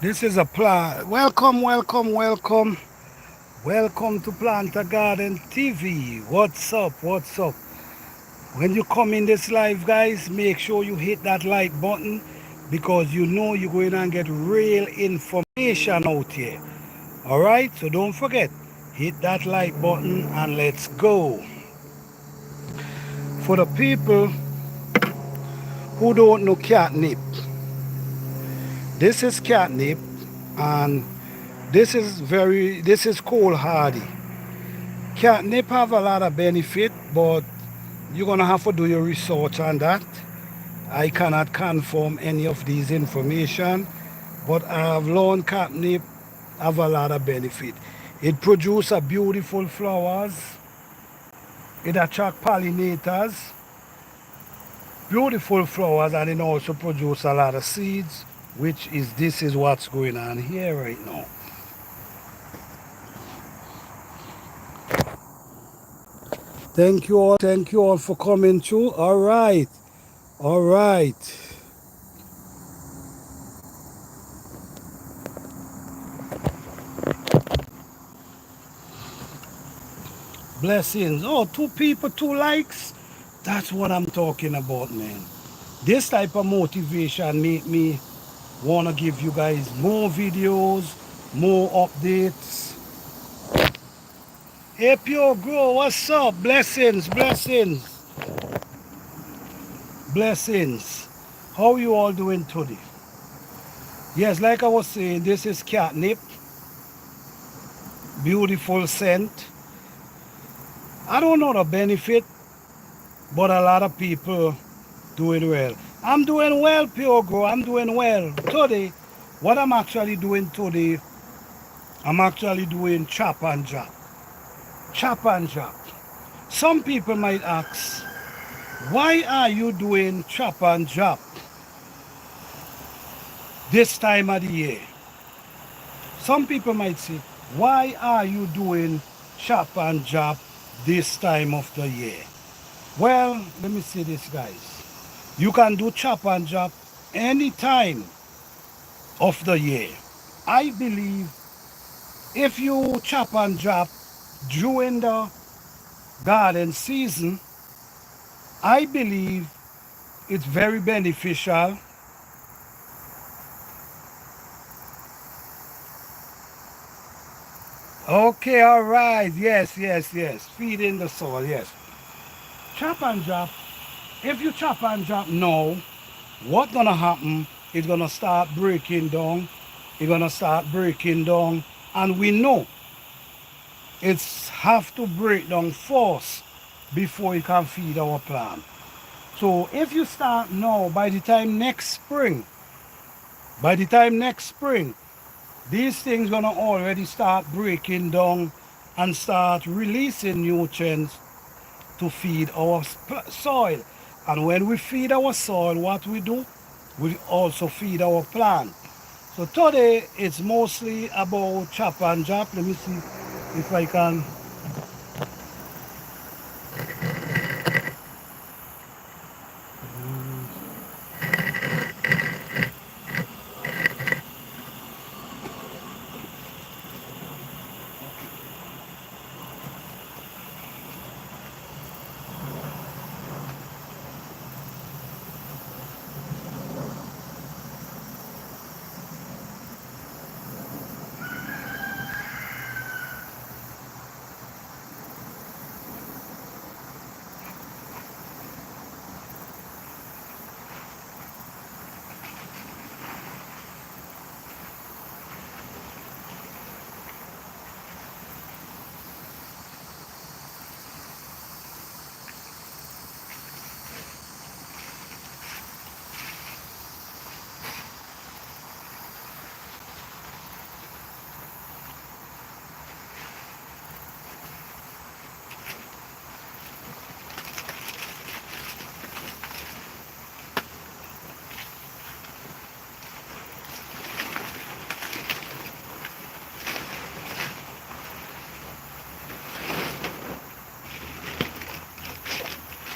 This is a plant. Welcome, welcome, welcome. Welcome to Planter Garden TV. What's up? What's up? When you come in this live, guys, make sure you hit that like button because you know you're going to get real information out here. Alright? So don't forget, hit that like button and let's go. For the people who don't know catnip, this is catnip and this is cold hardy. Catnip have a lot of benefit, but you're gonna have to do your research on that. I cannot confirm any of these information, but I have learned catnip have a lot of benefit. It produces beautiful flowers. It attract pollinators, beautiful flowers, and it also produce a lot of seeds, which is this is what's going on here right now. Thank you all for coming through. All right, all right. Blessings. Oh, two people, two likes. That's what I'm talking about, man. This type of motivation make me want to give you guys more videos, more updates. Hey, Pure Grow, what's up? Blessings, blessings, blessings. How you all doing today? Yes, like I was saying, this is catnip. Beautiful scent. I don't know the benefit, but a lot of people doing well. I'm doing well, Pure Grow. I'm doing well. Today, what I'm actually doing today, I'm actually doing chop and drop. Chop and drop. Some people might ask, why are you doing chop and drop this time of the year? Some people might say, why are you doing chop and drop this time of the year? Well, let me say this, guys. You can do chop and drop any time of the year. I believe if you chop and drop during the garden season, I believe it's very beneficial. Okay, all right. Yes, yes, yes. Feed in the soil, yes. Chop and drop. If you chop and drop now, what's gonna happen? It's gonna start breaking down. It's gonna start breaking down. And we know it's have to break down first before it can feed our plant. So if you start now, by the time next spring, these things gonna already start breaking down and start releasing nutrients to feed our soil. And when we feed our soil, what we do, we also feed our plant. So today it's mostly about chop and drop. Let me see if I can.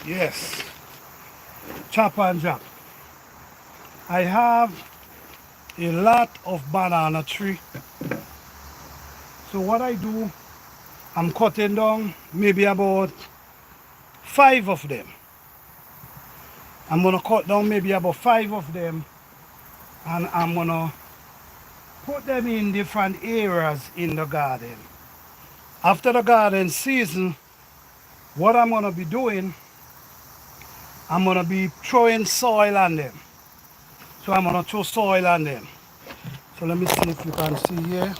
Yes, chop and drop. I have a lot of banana tree. So what I do, I'm cutting down maybe about 5 of them. I'm gonna cut down maybe about 5 of them, and I'm gonna put them in different areas in the garden. After the garden season, what I'm gonna be doing, I'm gonna be throwing soil on them. So I'm gonna throw soil on them. So let me see if you can see here.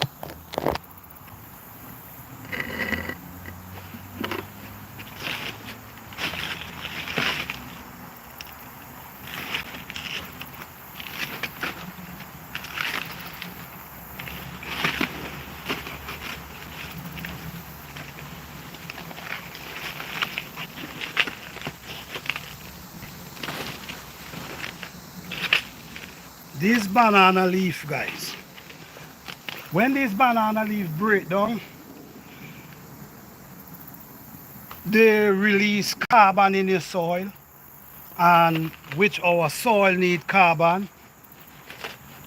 These banana leaf, guys. When these banana leaf break down, they release carbon in the soil, and which our soil need carbon.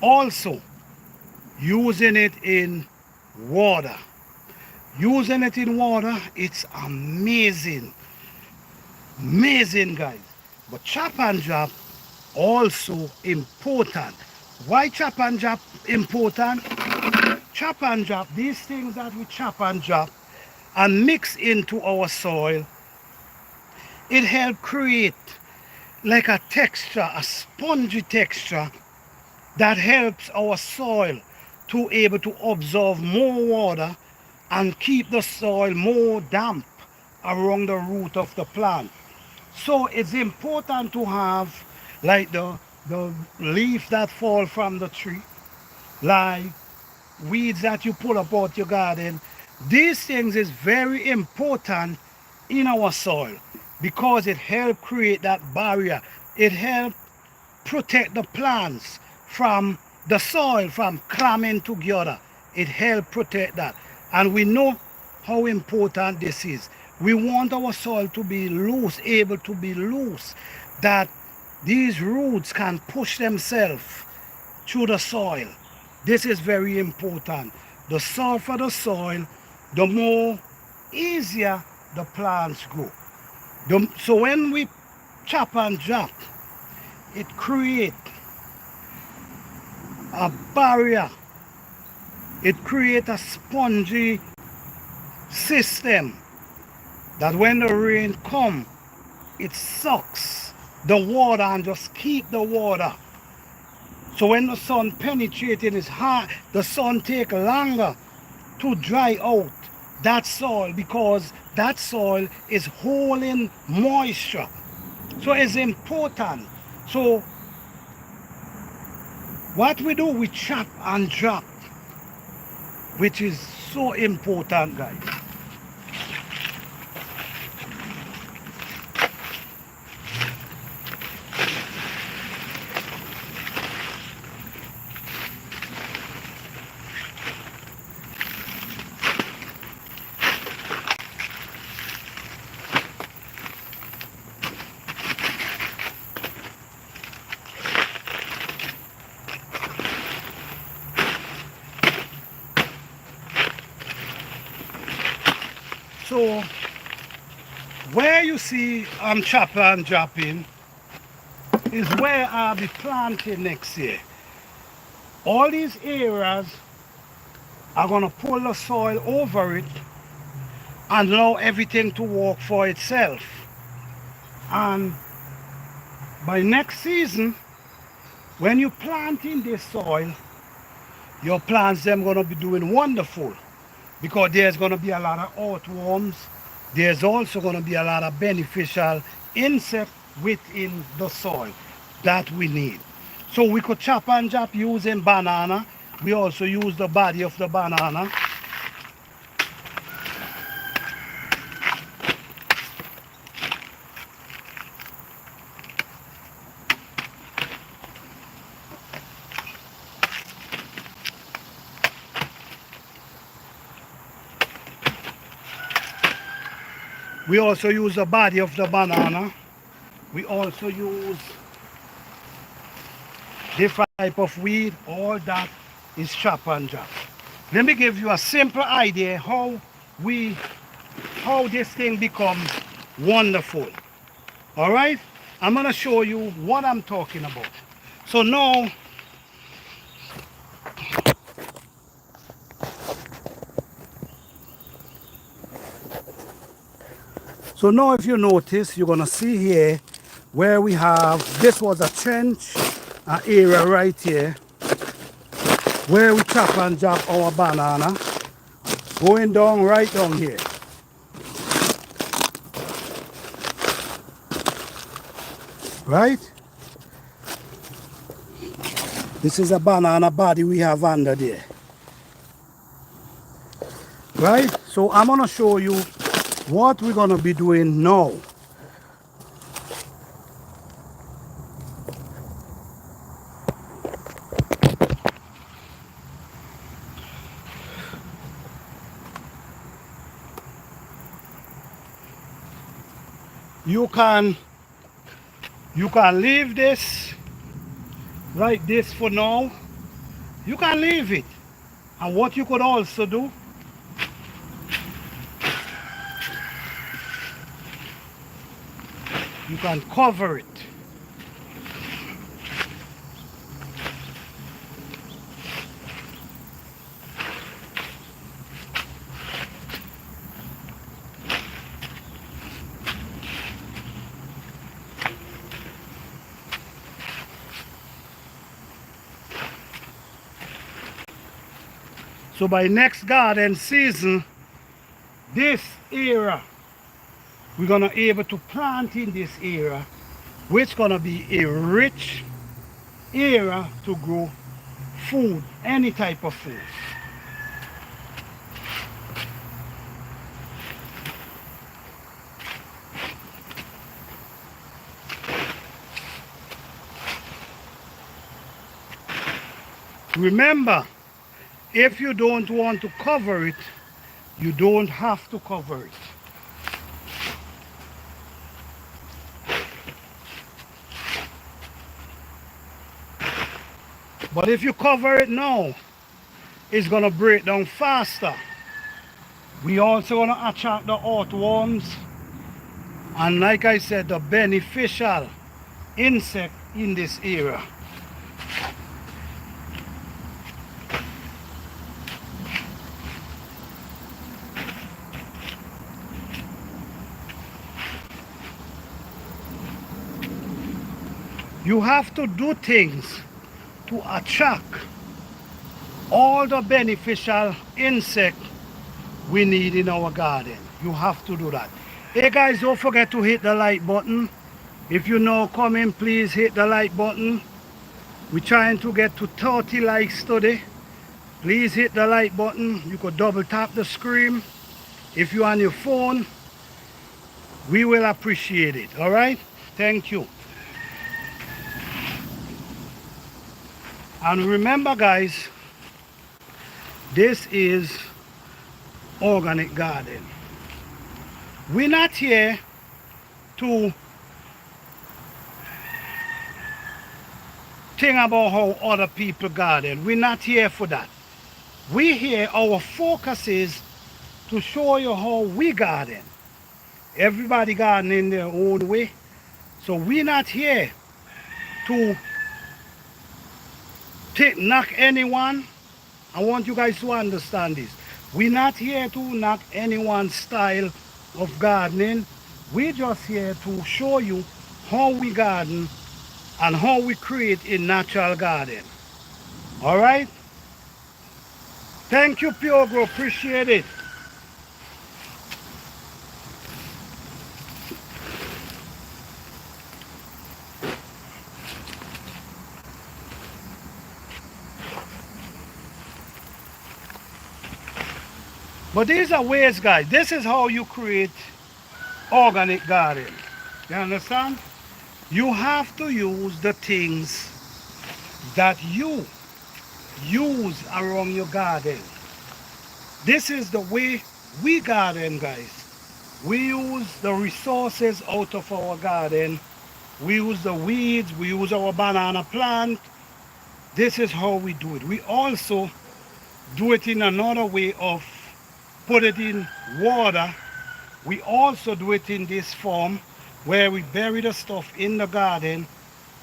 Also, using it in water. Using it in water, it's amazing. Amazing, guys. But chop and drop also important. Why chop and drop important? Chop and drop, these things that we chop and drop and mix into our soil, it helps create like a texture, a spongy texture that helps our soil to able to absorb more water and keep the soil more damp around the root of the plant. So it's important to have like the leaf that fall from the tree, like weeds that you pull up out your garden. These things is very important in our soil because it helps create that barrier. It helps protect the plants from the soil from clamming together. It helps protect that. And we know how important this is. We want our soil to be loose, able to be loose, that these roots can push themselves through the soil. This is very important. The softer the soil, the more easier the plants grow. So when we chop and drop, it creates a barrier. It creates a spongy system that when the rain comes, it sucks the water and just keep the water. So when the sun penetrating is hard, the sun take longer to dry out that soil because that soil is holding moisture. So it's important. So what we do, we chop and drop, which is so important, guys. So where you see I'm chopping and dropping is where I'll be planting next year. All these areas are gonna pull the soil over it and allow everything to work for itself. And by next season, when you plant in this soil, your plants them gonna be doing wonderful because there's gonna be a lot of earthworms. There's also gonna be a lot of beneficial insects within the soil that we need. So we could chop and drop using banana. We also use the body of the banana. We also use the body of the banana. We also use different type of weed, all that is chop and drop. Let me give you a simple idea how this thing becomes wonderful. All right, I'm gonna show you what I'm talking about. So now, if you notice, you're gonna see here where we have, this was a trench, an area right here where we chop and drop our banana, going down right down here. Right? This is a banana body we have under there. Right? So I'm gonna show you what we're gonna be doing now. You can leave this like this for now. You can leave it. And what you could also do, you can cover it. So by next garden season, this area, we're gonna be able to plant in this area, which gonna be a rich area to grow food, any type of food. Remember, if you don't want to cover it, you don't have to cover it. But if you cover it now, it's gonna break down faster. We also wanna attract the earthworms, and like I said, the beneficial insect in this area. You have to do things to attract all the beneficial insect we need in our garden. You have to do that. Hey guys, don't forget to hit the like button. If you know coming, please hit the like button. We're trying to get to 30 likes today. Please hit the like button. You could double tap the screen. If you're on your phone, we will appreciate it. All right? Thank you. And remember guys, this is organic garden. We're not here to think about how other people garden. We're not here for that. We here, our focus is to show you how we garden. Everybody garden in their own way. So we're not here to knock anyone. I want you guys to understand this. We're not here to knock anyone's style of gardening. We're just here to show you how we garden and how we create a natural garden. All right? Thank you, Pure Grow. Appreciate it. But these are ways, guys. This is how you create organic garden. You understand? You have to use the things that you use around your garden. This is the way we garden, guys. We use the resources out of our garden. We use the weeds. We use our banana plant. This is how we do it. We also do it in another way of put it in water. We also do it in this form where we bury the stuff in the garden.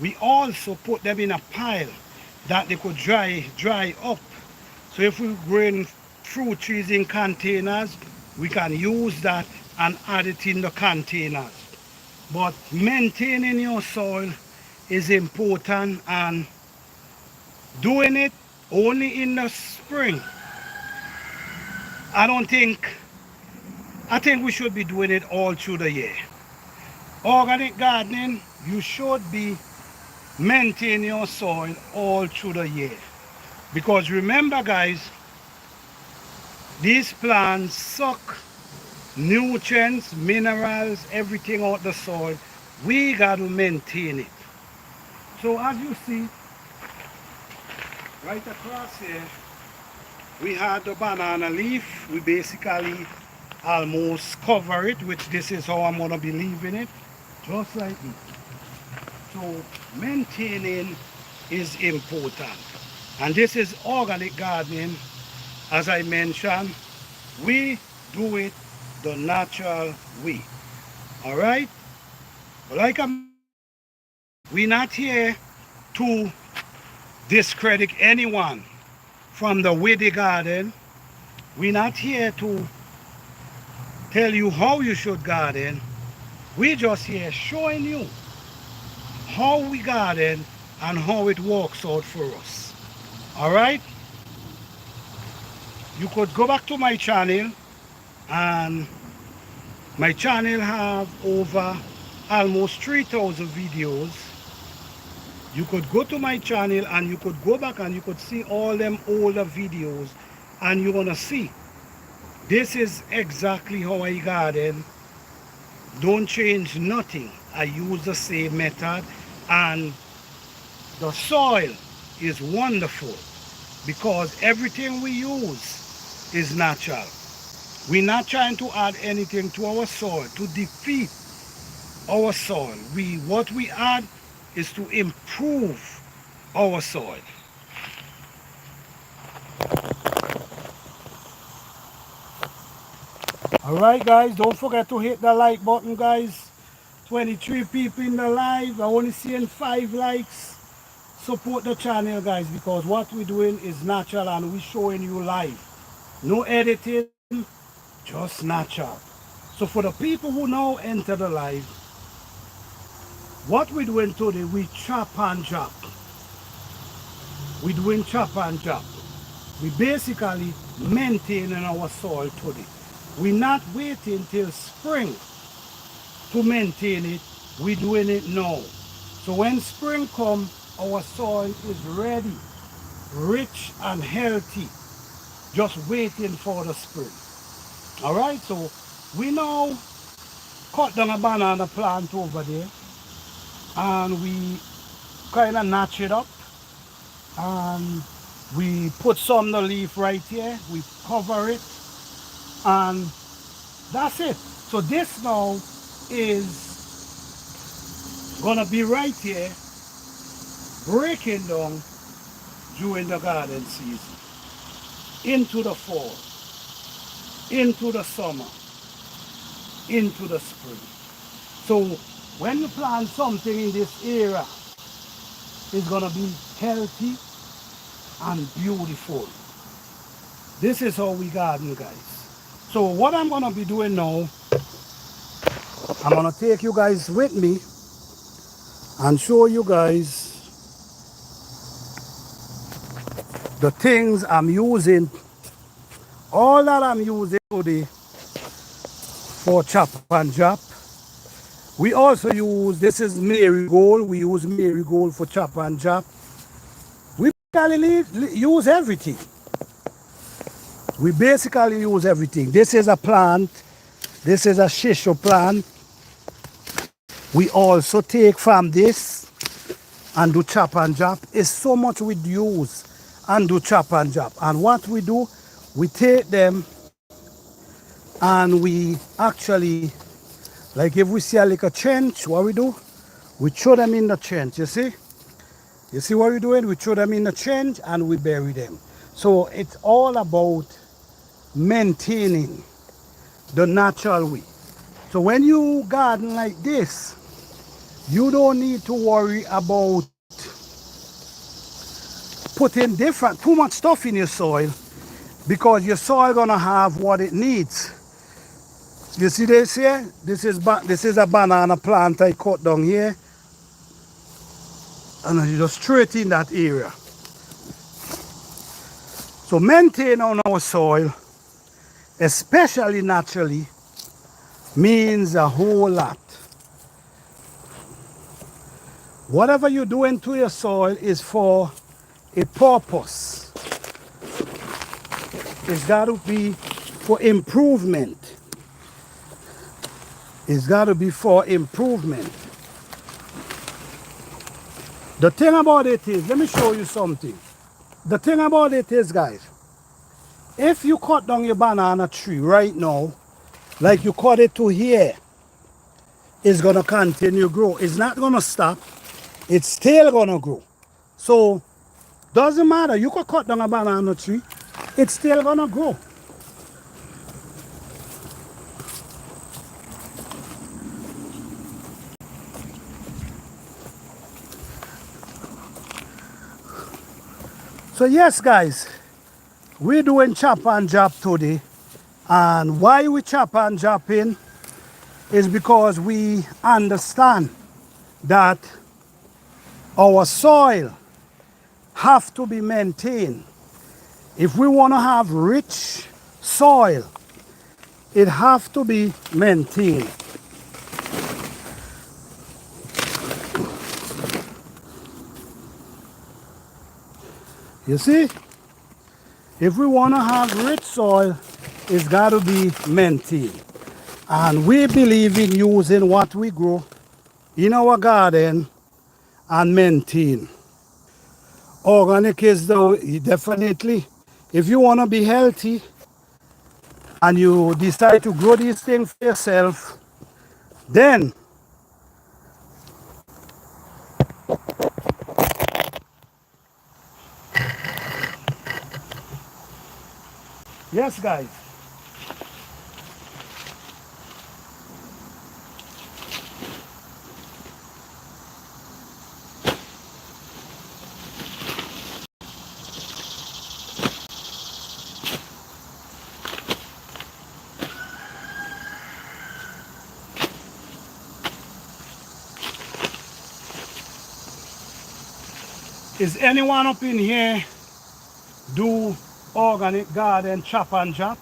We also put them in a pile that they could dry up. So if we're growing fruit trees in containers, we can use that and add it in the containers. But maintaining your soil is important, and doing it only in the spring, I don't think, I think we should be doing it all through the year. Organic gardening, you should be maintaining your soil all through the year. Because remember guys, these plants suck nutrients, minerals, everything out the soil. We got to maintain it. So as you see, right across here, we had the banana leaf. We basically almost cover it, which this is how I'm gonna be leaving it, just like this. So maintaining is important. And this is organic gardening. As I mentioned, we do it the natural way. All right? But like we're not here to discredit anyone from the way they garden. We're not here to tell you how you should garden. We're just here showing you how we garden and how it works out for us. All right? You could go back to my channel, and my channel have over almost 3,000 videos. You could go to my channel and you could go back and you could see all them older videos, and you're gonna see this is exactly how I garden. Don't change nothing. I use the same method, and the soil is wonderful because everything we use is natural. We're not trying to add anything to our soil to defeat our soil. What we add is to improve our soil. All right guys, don't forget to hit the like button guys. 23 people in the live. I only seeing 5 likes. Support the channel guys, because what we're doing is natural and we're showing you live. No editing, just natural. So for the people who now enter the live, what we're doing today, we chop and drop. We're doing chop and drop. We basically maintaining our soil today. We're not waiting till spring to maintain it. We're doing it now. So when spring comes, our soil is ready, rich and healthy, just waiting for the spring. All right, so we now cut down a banana plant over there, and we kind of notch it up, and we put some of the leaf right here, we cover it, and that's it. So this now is gonna be right here breaking down during the garden season, into the fall, into the summer, into the spring. So when you plant something in this area, it's gonna be healthy and beautiful. This is how we garden guys. So what I'm gonna be doing now, I'm gonna take you guys with me and show you guys the things I'm using, all that I'm using today for chop and drop. We also use, this is marigold, we use marigold for chop and drop. We basically use everything. We basically use everything. This is a plant, this is a shisho plant. We also take from this and do chop and drop. It's so much we use and do chop and drop. And what we do, we take them and we actually, like if we see a little trench, what we do, we throw them in the trench, you see? You see what we're doing? We throw them in the trench and we bury them. So it's all about maintaining the natural way. So when you garden like this, you don't need to worry about putting too much stuff in your soil, because your soil gonna have what it needs. You see this here? This is a banana plant I cut down here, and I just throw it in that area. So maintain on our soil, especially naturally, means a whole lot. Whatever you're doing to your soil is for a purpose. It's got to be for improvement. It's got to be for improvement. The thing about it is, let me show you something. The thing about it is, guys, if you cut down your banana tree right now, like you cut it to here, it's going to continue to grow. It's not going to stop. It's still going to grow. So, doesn't matter. You could cut down a banana tree. It's still going to grow. So yes, guys, we're doing chop and drop today. And why we chop and dropping is because we understand that our soil have to be maintained. If we want to have rich soil, it have to be maintained. You see, if we want to have rich soil, it's got to be maintained. And we believe in using what we grow in our garden and maintain. Organic is though, definitely, if you want to be healthy and you decide to grow these things for yourself, then yes, guys. Is anyone up in here do organic garden chop and drop?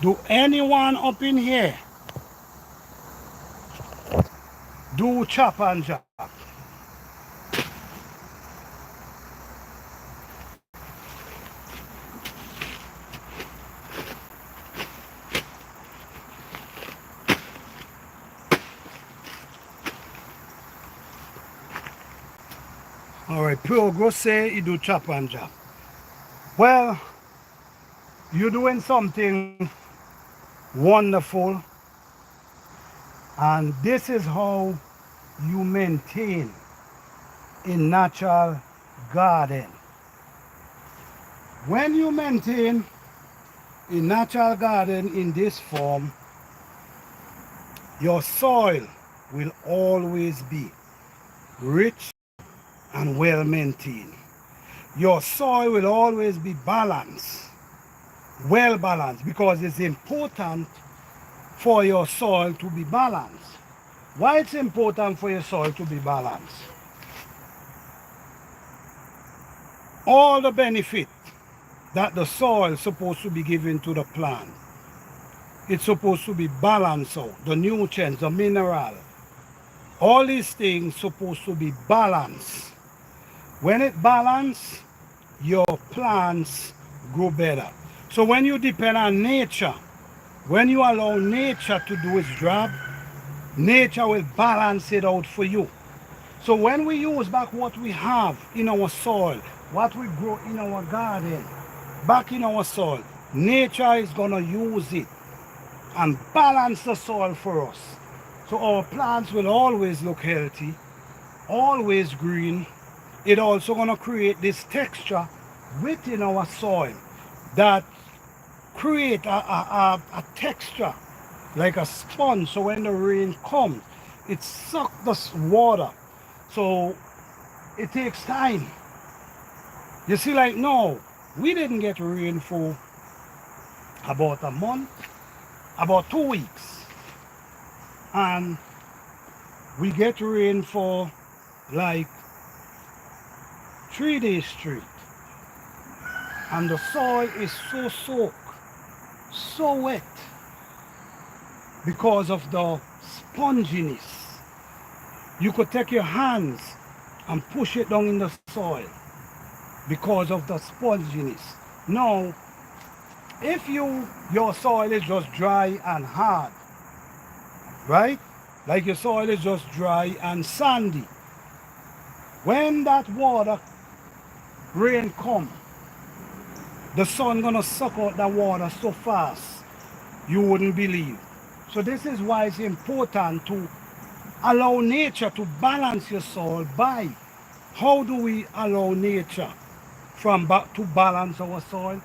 Do anyone up in here do chop and drop? All right, Progress say you do chop and drop. Well, you're doing something wonderful, and this is how you maintain a natural garden. When you maintain a natural garden in this form, your soil will always be rich and well maintained. Your soil will always be balanced, well balanced, because it's important for your soil to be balanced. Why it's important for your soil to be balanced? All the benefit that the soil is supposed to be given to the plant, it's supposed to be balanced out. The nutrients, the mineral, all these things supposed to be balanced. When it balanced, your plants grow better. So when you depend on nature, when you allow nature to do its job, nature will balance it out for you. So when we use back what we have in our soil, what we grow in our garden, back in our soil, nature is going to use it and balance the soil for us. So our plants will always look healthy, always green. It also gonna create this texture within our soil that create a texture like a sponge. So when the rain comes, it sucks the water. So it takes time. You see, like now, we didn't get rain for about a month, about 2 weeks. And we get rain for like 3 days straight. And the soil is so soaked, so wet because of the sponginess. You could take your hands and push it down in the soil because of the sponginess. Now, if your soil is just dry and hard, right? Like your soil is just dry and sandy. When that rain come, the sun gonna suck out the water so fast, you wouldn't believe. So this is why it's important to allow nature to balance your soil by how do we allow nature to balance our soil?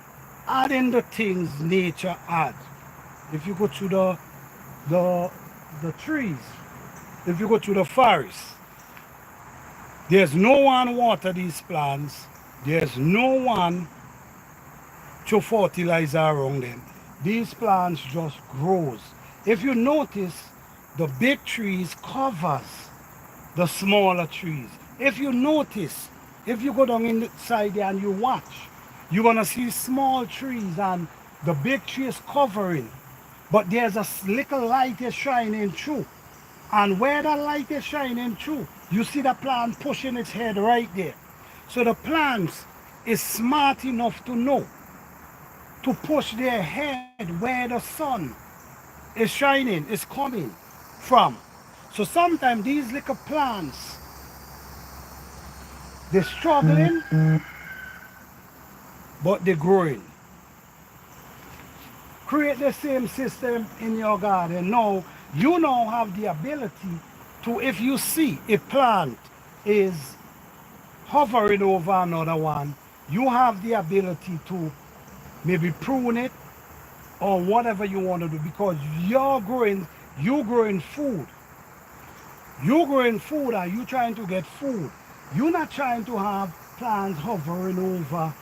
Adding the things nature add. If you go to the trees, if you go to the forest, there's no one water these plants. There's no one to fertilizer around them. These plants just grows. If you notice, the big trees covers the smaller trees. If you notice, if you go down inside there and you watch, you're gonna see small trees and the big tree is covering. But there's a little light is shining through. And where the light is shining through, you see the plant pushing its head right there. So the plants is smart enough to know to push their head where the sun is shining, is coming from. So sometimes these little plants, they're struggling, but they're growing. Create the same system in your garden. Now, you now have the ability to, if you see a plant is hovering over another one, you have the ability to maybe prune it or whatever you want to do, because you're growing food. You're growing food and you're trying to get food. You're not trying to have plants hovering over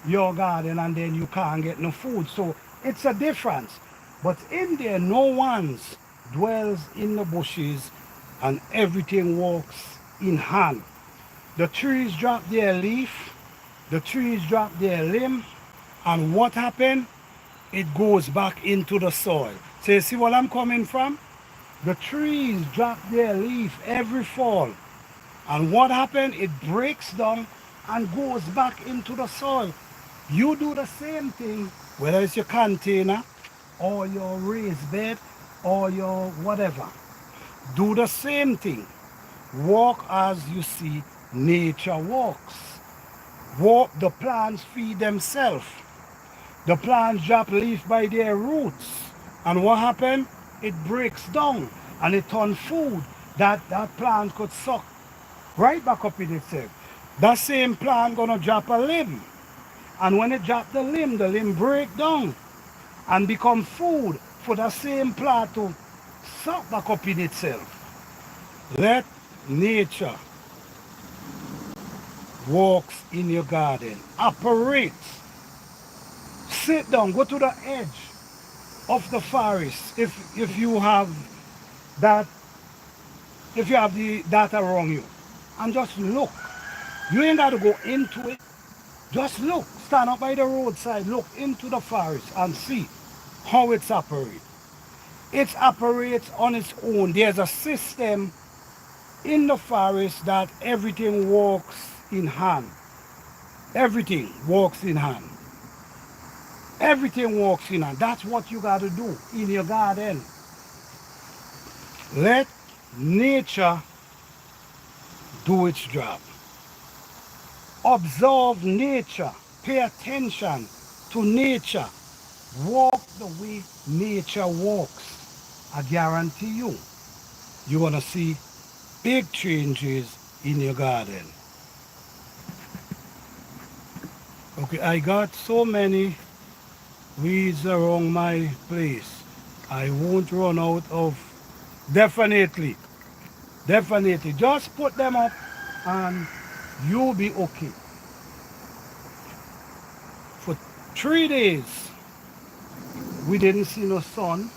your garden and then you can't get no food. So it's a difference. But in there, no one's dwells in the bushes and everything walks in hand. The trees drop their leaf, the trees drop their limb, and what happened? It goes back into the soil. So you see where I'm coming from? The trees drop their leaf every fall. And what happened? It breaks down and goes back into the soil. You do the same thing, whether it's your container or your raised bed or your whatever. Do the same thing. Walk as you see nature walks. Walk, the plants feed themselves. The plants drop leaf by their roots. And what happened? It breaks down and it turns food that plant could suck right back up in itself. That same plant gonna drop a limb. And when it drop the limb break down and become food for the same plant to suck back up in itself. Let nature walks in your garden, operates. Sit down, go to the edge of the forest if you have that, if you have that around you, and just look. You ain't got to go into it. Just look. Stand up by the roadside, look into the forest and see how it's operates. It operates on its own. There's a system in the forest that everything walks in hand. Everything walks in hand. Everything walks in hand. That's what you got to do in your garden. Let nature do its job. Observe nature. Pay attention to nature. Walk the way nature walks. I guarantee you, you're gonna see big changes in your garden. Okay, I got so many weeds around my place. I won't run out of, definitely, definitely. Just put them up and you'll be okay. For 3 days, we didn't see no sun,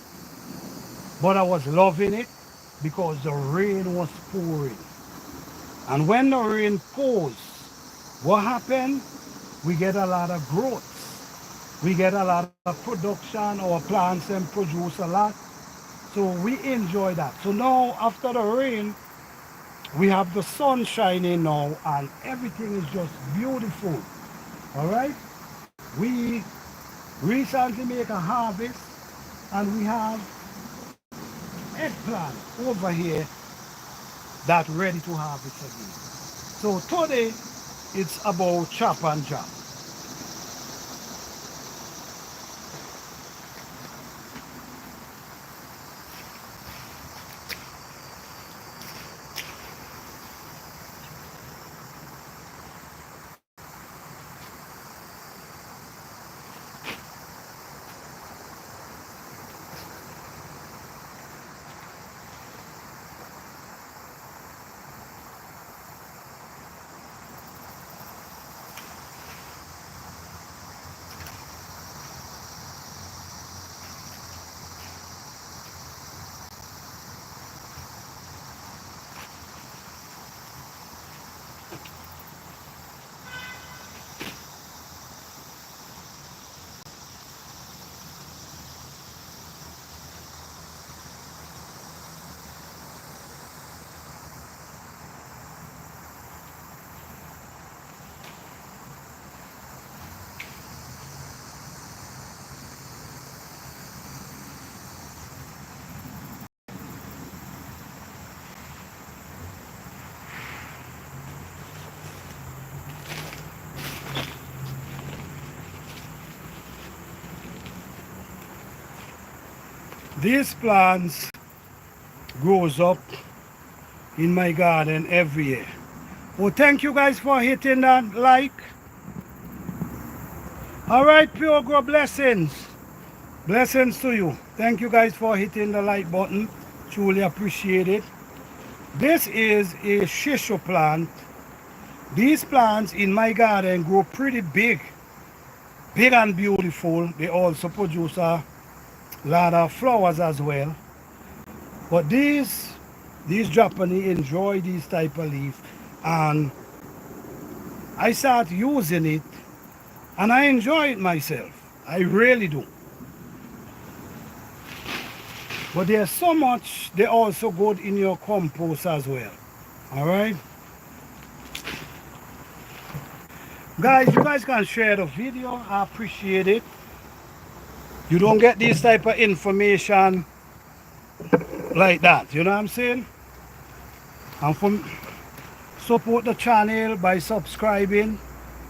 but I was loving it because the rain was pouring. And when the rain pours, what happened? We get a lot of growth. We get a lot of production. Our plants and produce a lot. So we enjoy that. So now after the rain, we have the sun shining now and everything is just beautiful. All right. We recently make a harvest and we have eggplant over here that ready to harvest again. So today it's about chop and chop. These plants grows up in my garden every year. Well, thank you guys for hitting that like. All right, Pure Grow, blessings. Blessings to you. Thank you guys for hitting the like button. Truly appreciate it. This is a shisho plant. These plants in my garden grow pretty big. Big and beautiful. They also produce a lot of flowers as well. But these Japanese enjoy these type of leaf, and I start using it and I enjoy it myself. I really do. But there's so much, they also good in your compost as well. Alright? Guys, you guys can share the video. I appreciate it. You don't get this type of information like that. You know what I'm saying? And from support the channel by subscribing,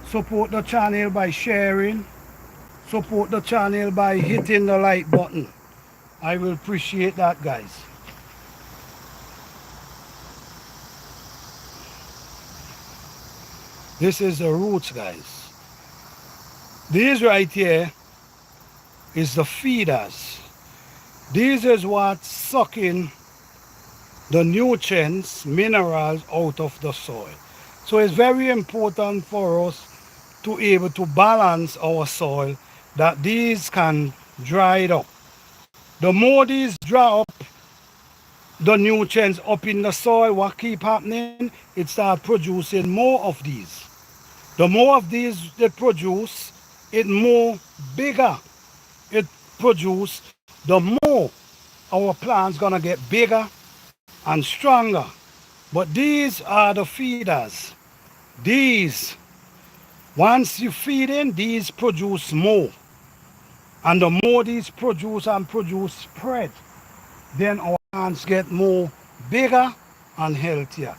support the channel by sharing, support the channel by hitting the like button. I will appreciate that, guys. This is the roots, guys. These right here is the feeders. This is what's sucking the nutrients, minerals out of the soil. So it's very important for us to be able to balance our soil, that these can dry it up. The more these dry up, the nutrients up in the soil, what keep happening, it start producing more of these. The more of these they produce, it more bigger it produce, the more our plants gonna get bigger and stronger. But these are the feeders. These, once you feed in, these produce more. And the more these produce and produce spread, then our plants get more bigger and healthier.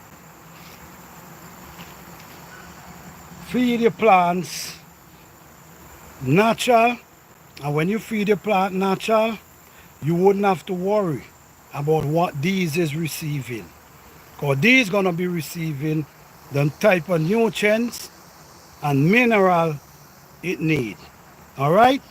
Feed your plants natural, and when you feed your plant natural, you wouldn't have to worry about what these is receiving. Because these gonna be receiving the type of nutrients and mineral it need. All right?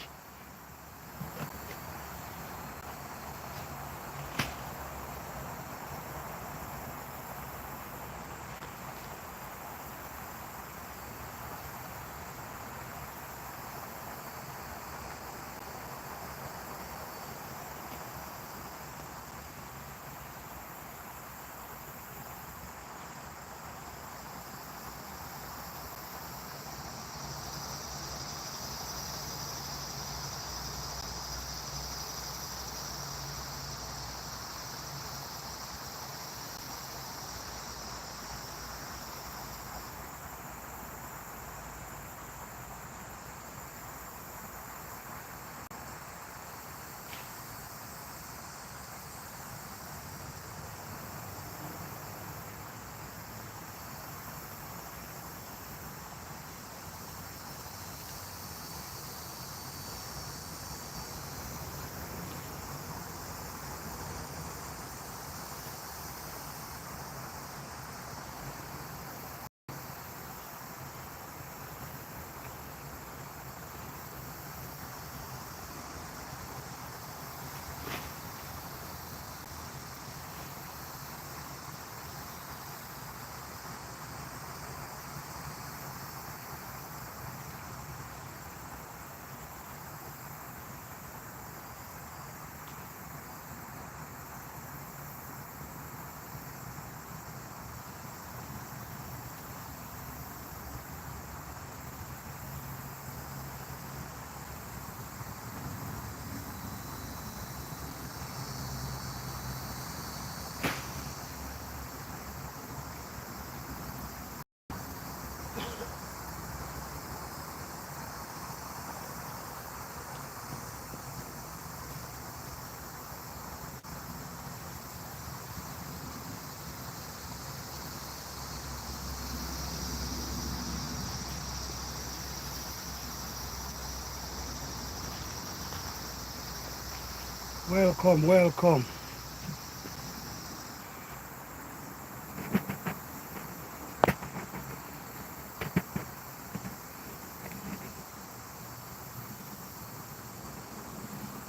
Welcome, welcome.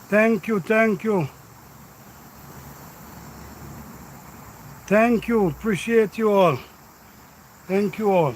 Thank you, thank you. Thank you. Appreciate you all. Thank you all.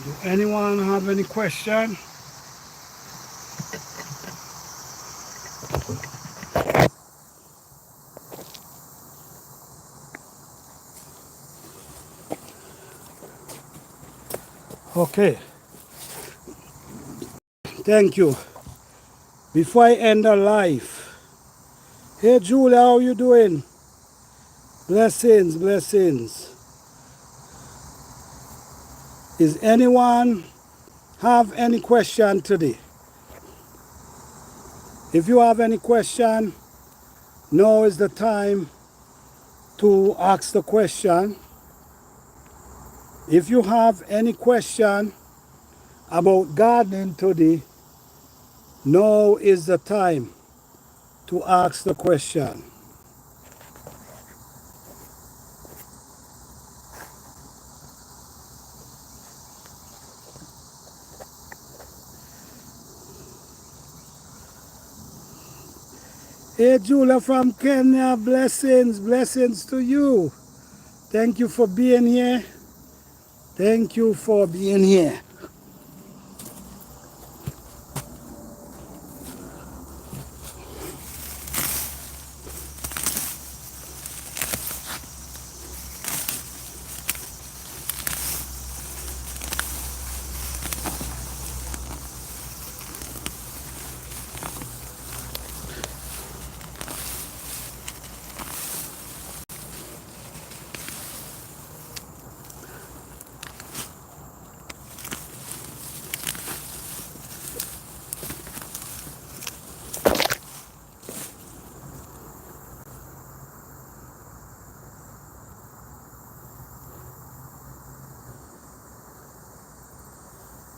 Do anyone have any question? Okay. Thank you. Before I end the live, hey Julia, how you doing? Blessings, blessings. Is anyone have any question today? If you have any question, now is the time to ask the question. If you have any question about gardening today, now is the time. to ask the question. Hey, Julia from Kenya, blessings, blessings to you. Thank you for being here. Thank you for being here.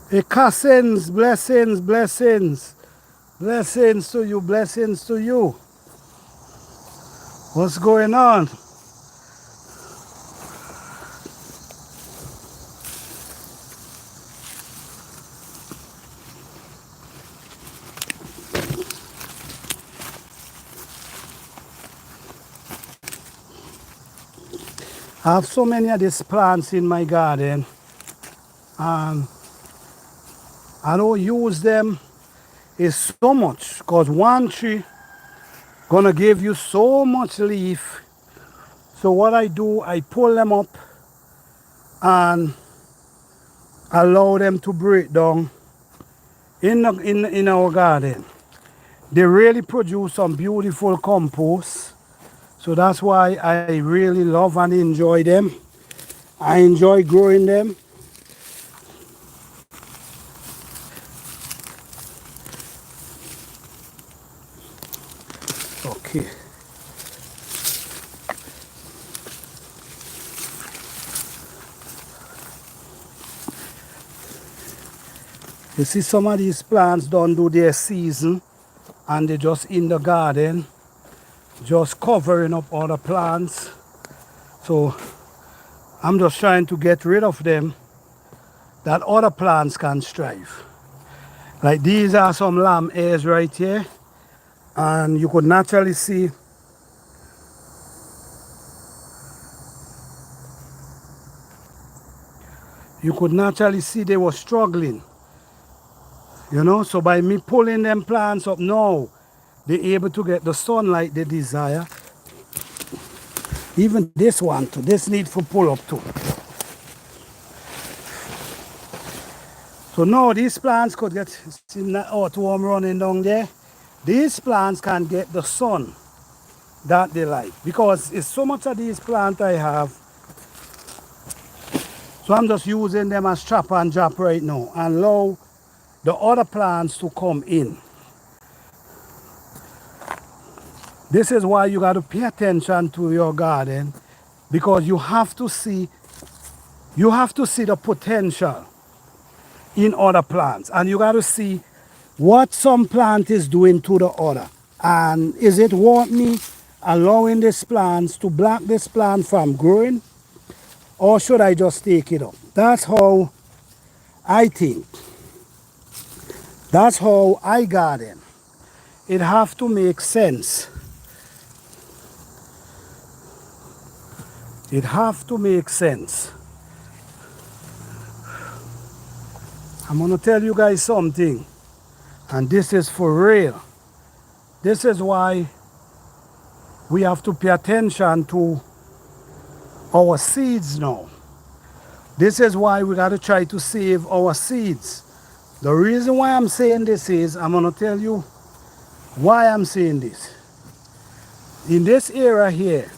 Hey, cousins, blessings, blessings. Blessings to you, blessings to you. What's going on? I have so many of these plants in my garden, and I don't use them is so much because one tree gonna give you so much leaf. So what I do, I pull them up and allow them to break down in our garden. They really produce some beautiful compost. So that's why I really love and enjoy them. I enjoy growing them. Okay. You see some of these plants don't do their season and they're just in the garden, just covering up other plants. So I'm just trying to get rid of them that other plants can strive. Like these are some lamb hairs right here, and you could naturally see they were struggling, you know. So by me pulling them plants up now, they're able to get the sunlight they desire. Even this one too, this need for pull up too. So now these plants could get, see that earthworm running down there, these plants can get the sun that they like, because it's so much of these plants I have. So I'm just using them as chop and drop right now and allow the other plants to come in. This is why you got to pay attention to your garden, because you have to see the potential in other plants, and you got to see what some plant is doing to the other, and is it want me allowing this plants to block this plant from growing, or should I just take it up? That's how I think. That's how I garden. It have to make sense. It have to make sense. I'm gonna tell you guys something, and this is for real. This is why we have to pay attention to our seeds now. This is why we got to try to save our seeds. The reason why I'm saying this is, I'm gonna tell you why I'm saying this. In this area here,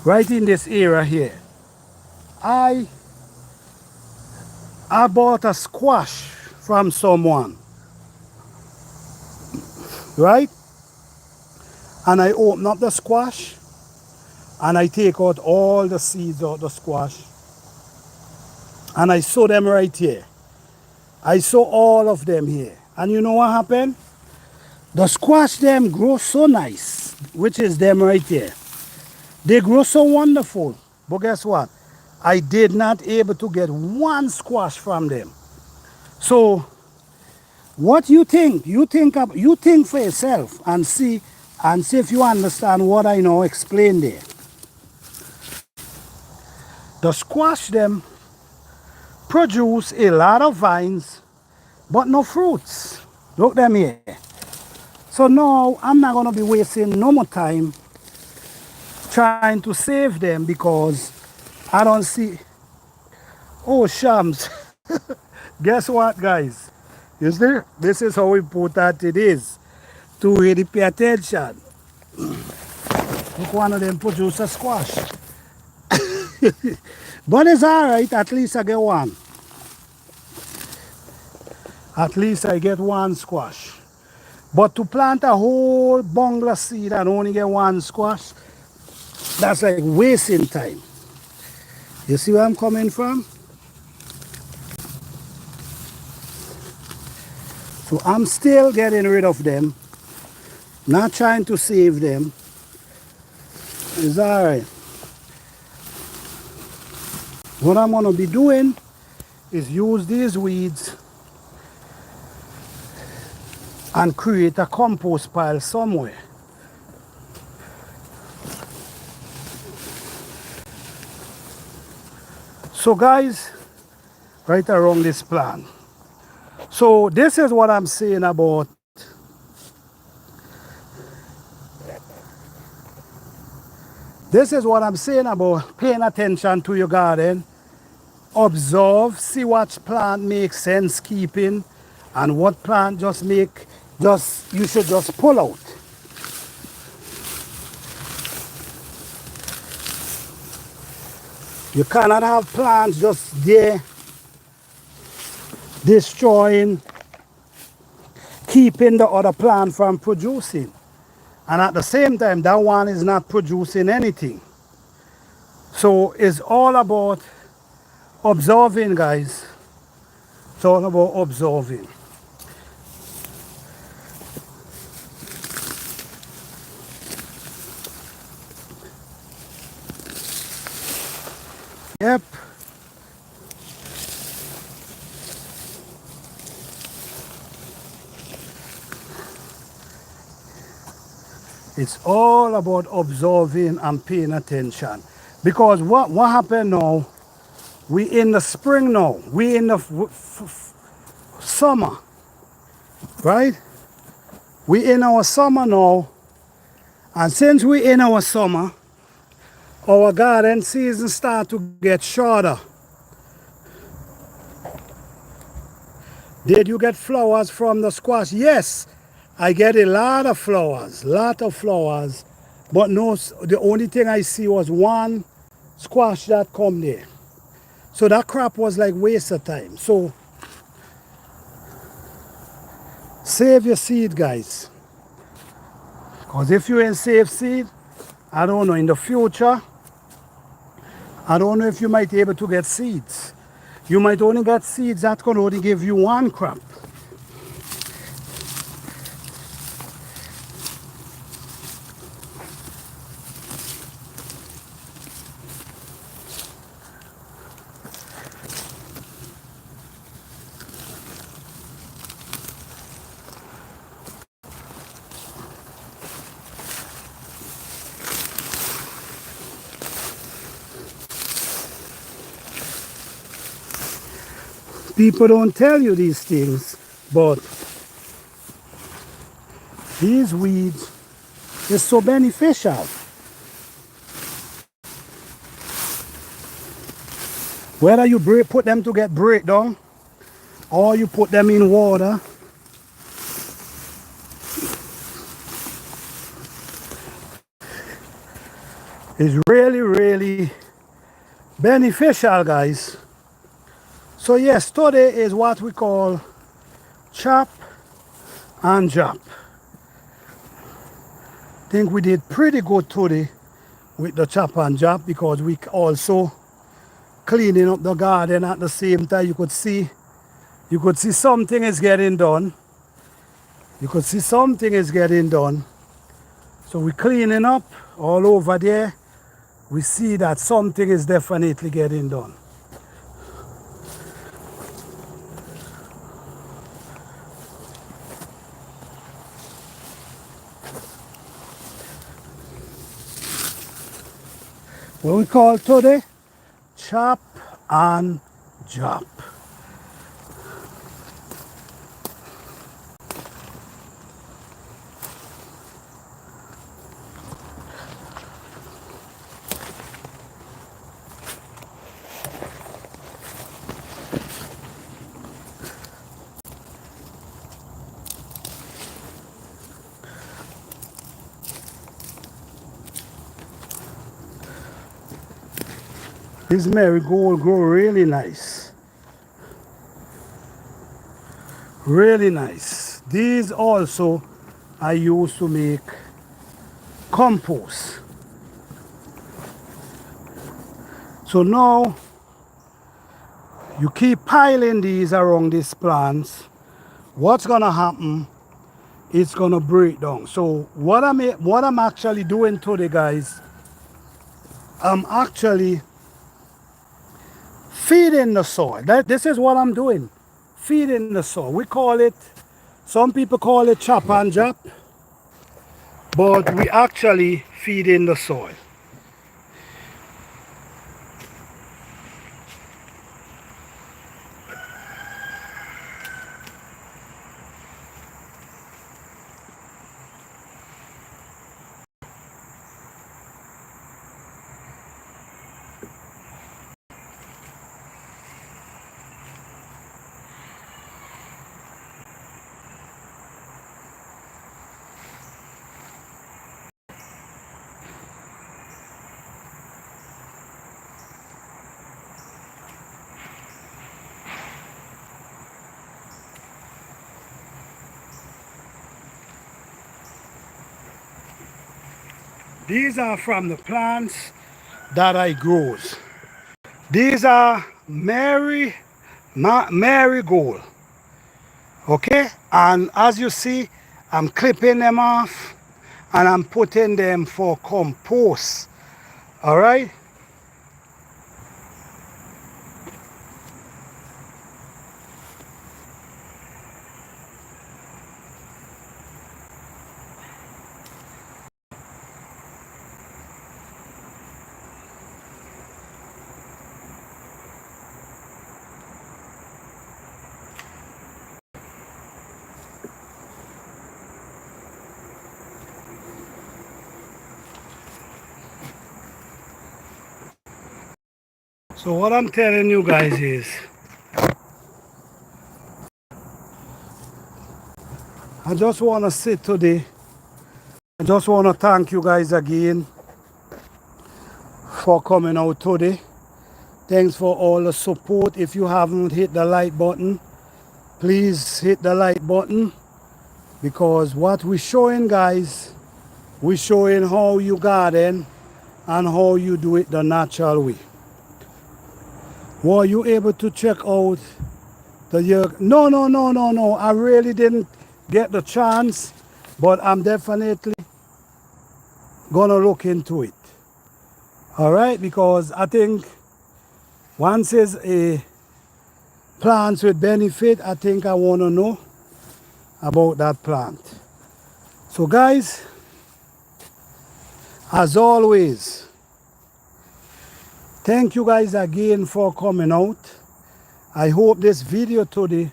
right in this area here, I bought a squash from someone, right? And I open up the squash and I take out all the seeds out the squash and I sow them right here. I sow all of them here. And you know what happened? The squash them grow so nice, which is them right there. They grow so wonderful. But guess what? I did not able to get one squash from them. So what you think? You think for yourself and see if you understand what I now explained there. The squash them produce a lot of vines, but no fruits. Look them here. So now I'm not gonna be wasting no more time trying to save them because I don't see. Oh shams. Guess what, guys? You see, this is how important it is to really pay attention. Look, one of them produce a squash. But it's alright, at least I get one. At least I get one squash. But to plant a whole bungle of seed and only get one squash, that's like wasting time. You see where I'm coming from? So I'm still getting rid of them, not trying to save them. It's alright. What I'm gonna be doing is use these weeds and create a compost pile somewhere. So guys, right around this plant. So this is what I'm saying about paying attention to your garden. Observe, see what plant makes sense keeping and what plant you should just pull out. You cannot have plants just there destroying, keeping the other plant from producing. And at the same time, that one is not producing anything. So it's all about observing, guys. It's all about observing. Yep. It's all about observing and paying attention. Because what happened now, we in the spring now, we in the summer, right? We in our summer now, and since we in our summer, our garden season start to get shorter. Did you get flowers from the squash? Yes, I get a lot of flowers, but no, the only thing I see was one squash that come there. So that crop was like waste of time. So save your seed, guys. Because if you ain't save seed, I don't know, in the future, I don't know if you might be able to get seeds. You might only get seeds that can only give you one crop. People don't tell you these things, but these weeds is so beneficial. Whether you put them to get breakdown or you put them in water, is really, really beneficial, guys. So yes, today is what we call chop and drop. I think we did pretty good today with the chop and drop because we also cleaning up the garden at the same time. You could see something is getting done. You could see something is getting done. So we're cleaning up all over there. We see that something is definitely getting done. What we call today, chop and drop. This marigold grow really nice. Really nice. These also I use to make compost. So now you keep piling these around these plants. What's gonna happen? It's gonna break down. So what I'm actually doing today, guys, I'm actually feeding the soil. This is what I'm doing. Feeding the soil. We call it, some people call it chop and drop, but we actually feeding the soil. These are from the plants that I grows. These are marigold. Okay, and as you see, I'm clipping them off and I'm putting them for compost. All right. So what I'm telling you guys is, I just want to sit today. I just want to thank you guys again for coming out today. Thanks for all the support. If you haven't hit the like button, please hit the like button, because what we're showing, guys, we're showing how you garden and how you do it the natural way. Were you able to check out the year? No. I really didn't get the chance, but I'm definitely gonna look into it. All right, because I think once it's a plants with benefit, I think I want to know about that plant. So guys, as always, thank you guys again for coming out. I hope this video today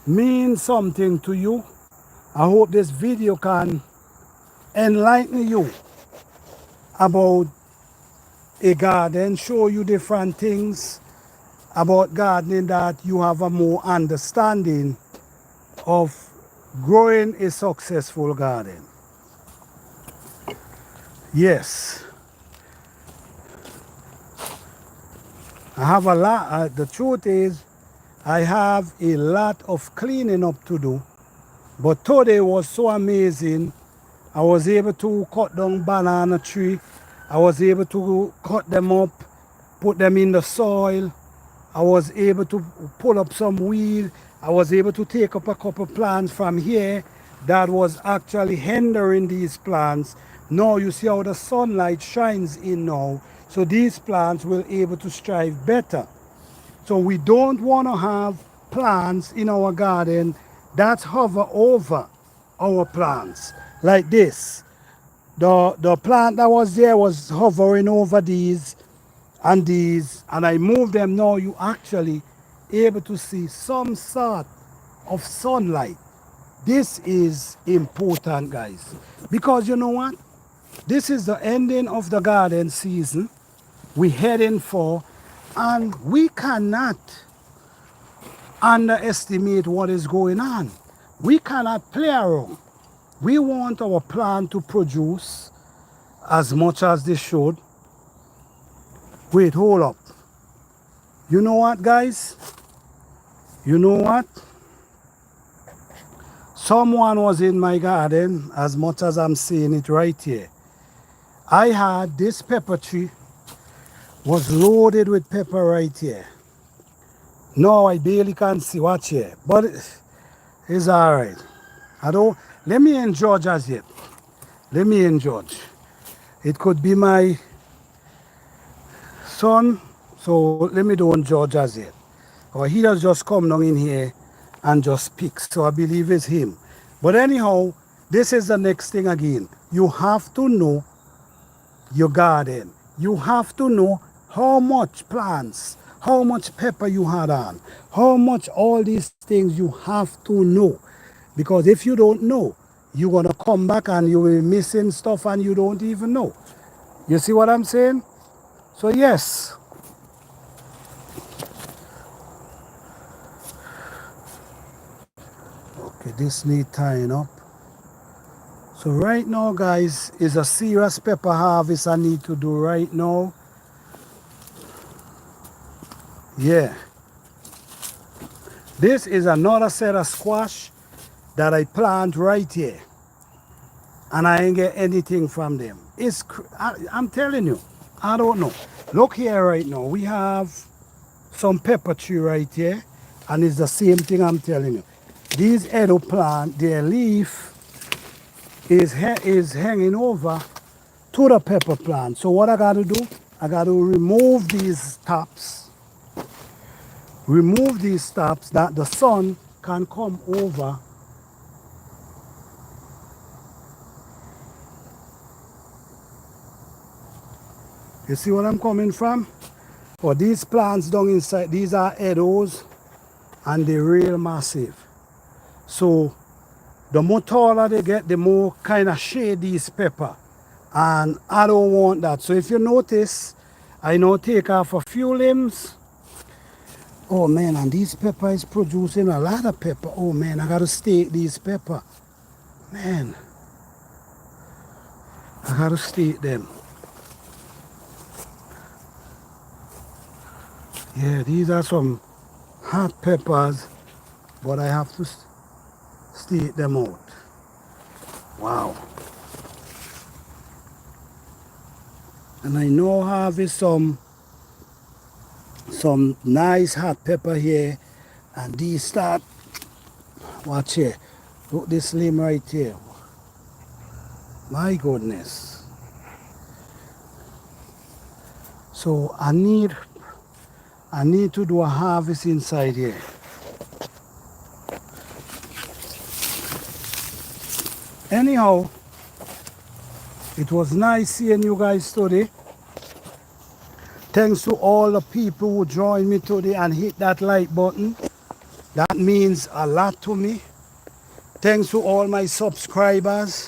means something to you. I hope this video can enlighten you about a garden, show you different things about gardening, that you have a more understanding of growing a successful garden. Yes, I have a lot. The truth is, I have a lot of cleaning up to do, but today was so amazing. I was able to cut down banana tree. I was able to cut them up, put them in the soil. I was able to pull up some weed. I was able to take up a couple plants from here that was actually hindering these plants. Now you see how the sunlight shines in now, so these plants will able to strive better. So we don't want to have plants in our garden that hover over our plants like this. The plant that was there was hovering over these, and I moved them. Now you actually able to see some sort of sunlight. This is important, guys, because you know what? This is the ending of the garden season we're heading for, and we cannot underestimate what is going on. We cannot play around. We want our plant to produce as much as they should. Wait, hold up. You know what, guys? You know what? Someone was in my garden, as much as I'm seeing it right here. I had this pepper tree was loaded with pepper right here. Now I barely can see, watch here, but it's all right. Let me in judge as yet. Let me in judge. It could be my son, so let me don't judge as yet. Or he does just come down in here and just pick, so I believe it's him. But anyhow, this is the next thing again. You have to know your garden. You have to know how much plants, how much pepper you had on, how much all these things you have to know. Because if you don't know, you're going to come back and you will be missing stuff and you don't even know. You see what I'm saying? So yes. Okay, this need tying up. So right now, guys, is a serious pepper harvest I need to do right now. Yeah. This is another set of squash that I plant right here. And I ain't get anything from them. I'm telling you, I don't know. Look here right now. We have some pepper tree right here. And it's the same thing I'm telling you. These Edo plant, their leaf is hanging over to the pepper plant. So what I got to do, I got to remove these tops. Remove these tops that the sun can come over. You see what I'm coming from? For these plants down inside, these are Edos and they're real massive. So the more taller they get, the more kind of shade these pepper. And I don't want that. So if you notice, I now take off a few limbs. Oh man, and these pepper is producing a lot of pepper. Oh man, I gotta stake these pepper. Man, I gotta stake them. Yeah, these are some hot peppers, but I have to stake them out. Wow. And I now harvest some nice hot pepper here, and these start, watch here, look this limb right here. My goodness. So I need to do a harvest inside here. Anyhow, it was nice seeing you guys today. Thanks to all the people who joined me today and hit that like button. That means a lot to me. Thanks to all my subscribers.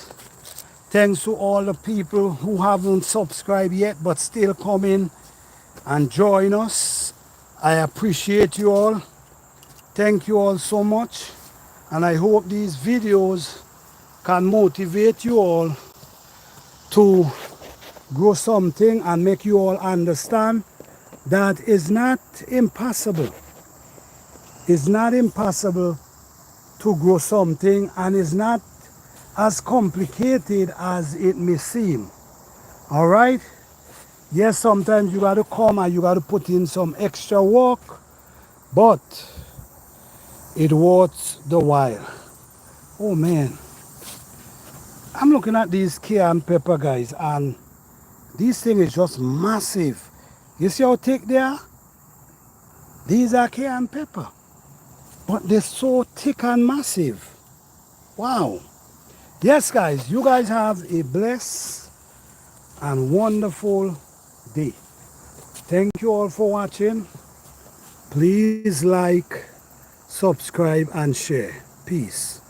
Thanks to all the people who haven't subscribed yet but still come in and join us. I appreciate you all. Thank you all so much. And I hope these videos can motivate you all to grow something and make you all understand that it's not impossible. It's not impossible to grow something, and it's not as complicated as it may seem. All right? Yes, sometimes you got to come and you got to put in some extra work, but It worth the while. Oh man, I'm looking at these cayenne pepper, guys, and this thing is just massive. You see how thick they are? These are cayenne pepper, but they're so thick and massive. Wow. Yes, guys, you guys have a blessed and wonderful day. Thank you all for watching. Please like, subscribe, and share. Peace.